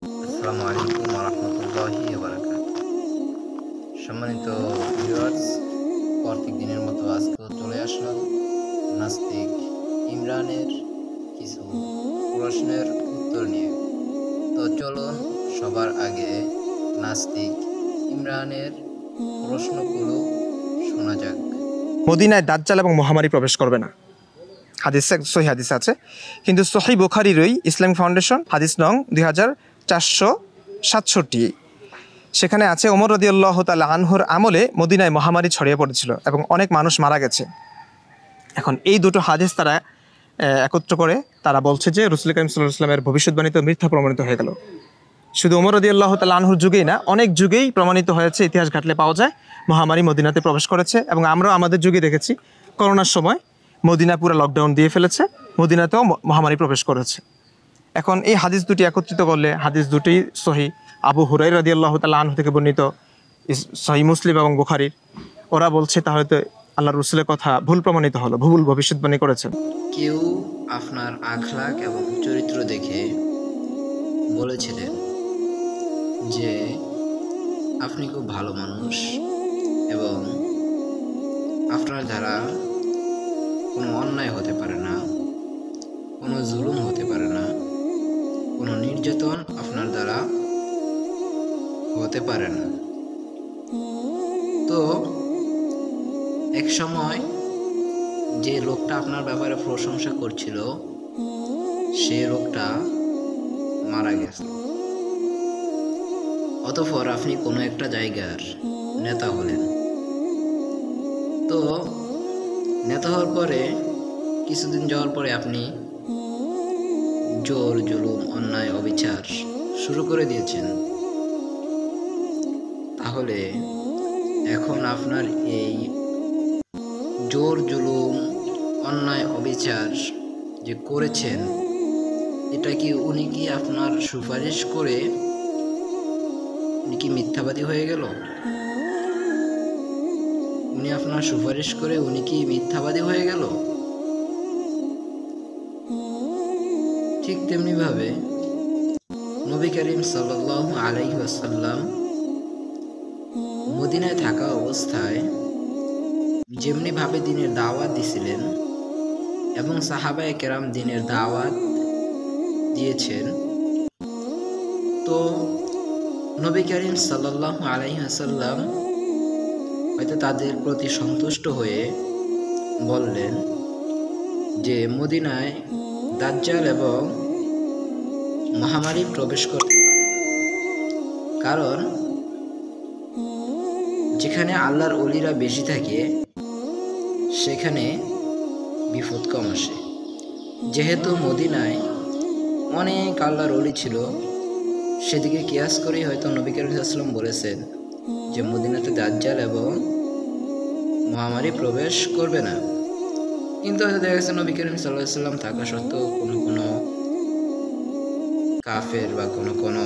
আসসালামু আলাইকুম ওয়া রাহমাতুল্লাহি ওয়া বারাকাতুহু। সম্মানিত ভিউয়ার্স, প্রত্যেক দিনের মতো আজকেও চলে আসলাম নাস্তিক ইমরানের কিছু প্রশ্নের উত্তর নিয়ে। তো চলুন সবার আগে নাস্তিক ইমরানের প্রশ্নগুলো শোনা যাক। মদিনায় দাজ্জাল এবং মহামারী প্রবেশ করবে না। সহি হাদিস আছে, কিন্তু সহি বুখারীরই ইসলামিক ফাউন্ডেশন হাদিস নং 2467, সেখানে আছে ওমর রাদিয়াল্লাহু তাআলা আনহুর আমলে মদিনায় মহামারী ছড়িয়ে পড়েছিল এবং অনেক মানুষ মারা গেছে। এখন এই দুটো হাদিস তারা একত্র করে তারা বলছে যে রাসূল কারীম সাল্লাল্লাহু আলাইহি ওয়াসাল্লামের ভবিষ্যদ্বাণী তো মিথ্যা প্রমাণিত হয়ে গেল। শুধু ওমর রাদিয়াল্লাহু তাআলা আনহুর যুগেই না, অনেক যুগেই প্রমাণিত হয়েছে, ইতিহাস ঘাটলে পাওয়া যায় মহামারী মদিনাতে প্রবেশ করেছে। এবং আমরাও আমাদের যুগে দেখেছি করোনার সময় মদিনা পুরো লকডাউন দিয়ে ফেলেছে, মদিনাতেও মহামারী প্রবেশ করেছে। এখন এই হাদিস দুটি একত্রিত করলে হাদিস দুটি সহি। আবু হুরায়রা রাদিয়াল্লাহু তাআলা আনহু থেকে বর্ণিত, সহি মুসলিম এবং বুখারীর। ওরা বলছে তাহলে তো আল্লাহর রাসূলের কথা ভুল প্রমাণিত হলো, ভুল ভবিষ্যদ্বাণী করেছেন। কেউ আপনার আখলাক এবং চরিত্র দেখে বলেছিলেন যে আপনি খুব ভালো মানুষ এবং আপনার দ্বারা কোনো অন্যায় হতে পারে না, কোনো জুলুম হতে পারে না, কোনো নির্যাতন আপনার দ্বারা হতে পারে না। তো এক সময় যে লোকটা আপনার ব্যাপারে প্রশংসা করছিল সে লোকটা মারা গেছে। অতঃপর আপনি কোনো একটা জায়গার নেতা হলেন। তো নেতা হওয়ার পরে কিছুদিন যাওয়ার পরে আপনি জোর জুলুম অন্যায় অবিচার শুরু করে দিয়েছেন। তাহলে এখন আপনার এই জোর জুলুম অন্যায় অবিচার যে করেছেন, এটা কি উনি কি আপনার সুপারিশ করে উনি কি মিথ্যাবাদী হয়ে গেল? উনি আপনার সুপারিশ করে উনি কি মিথ্যাবাদী হয়ে গেল? ঠিক তেমনি ভাবে নবী করিম সাল্লাল্লাহু আলাইহি ওয়াসাল্লাম মদিনায় থাকা অবস্থায় যেমনি ভাবে দ্বীনের দাওয়াত দিছিলেন এবং সাহাবায়ে কেরাম দ্বীনের দাওয়াত দিয়েছেন, তো নবী করিম সাল্লাল্লাহু আলাইহি ওয়াসাল্লাম হয়তো তাদের প্রতি সন্তুষ্ট হয়ে বললেন যে মদিনায় দাজ্জাল এবং মহামারী প্রবেশ করতে পারে না, কারণ যেখানে আল্লাহর ওলিরা বেশি থাকে সেখানে বিপদ কম আসে। যেহেতু মদিনায় অনেক আল্লাহর ওলি ছিল, সেদিকে কিয়াস করেই হয়তো নবী করিম সাল্লাল্লাহু আলাইহি ওয়াসাল্লাম বলেছেন যে মদিনাতে দাজ্জাল এবং মহামারী প্রবেশ করবে না। কিন্তু হয়তো দেখা গেছে নবী করিম সাল্লাল্লাহু আলাইহি ওয়াসাল্লাম থাকা সত্ত্বেও কোনো কাফের বা কোনো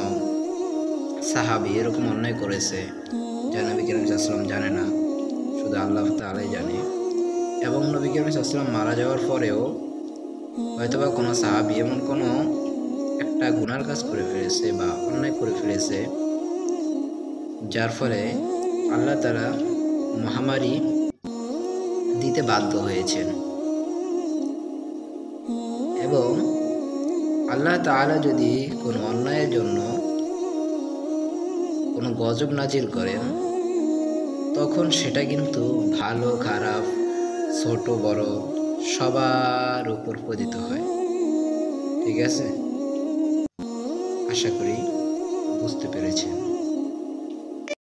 সাহাবী এরকম অন্যায় করেছে যা নবী করিম সাল্লাল্লাহু আলাইহি ওয়াসাল্লাম জানে না, শুধু আল্লাহ তাআলাই জানে। এবং নবী করিম সাল্লাল্লাহু আলাইহি ওয়াসাল্লাম মারা যাওয়ার পরেও হয়তোবা কোনো সাহাবী এমন কোনো একটা গুনার কাজ করে ফেলেছে বা অন্যায় করে ফেলেছে যার ফলে আল্লাহ তাআলা মহামারী দিতে বাধ্য হয়েছেন। এবং আল্লাহ তাআলা যদি কোনো অন্যায়ের জন্য কোনো গজব নাজিল করেন, তখন সেটা কিন্তু ভালো খারাপ ছোট বড় সবার উপর পতিত হয়। ঠিক আছে, আশা করি বুঝতে পেরেছেন।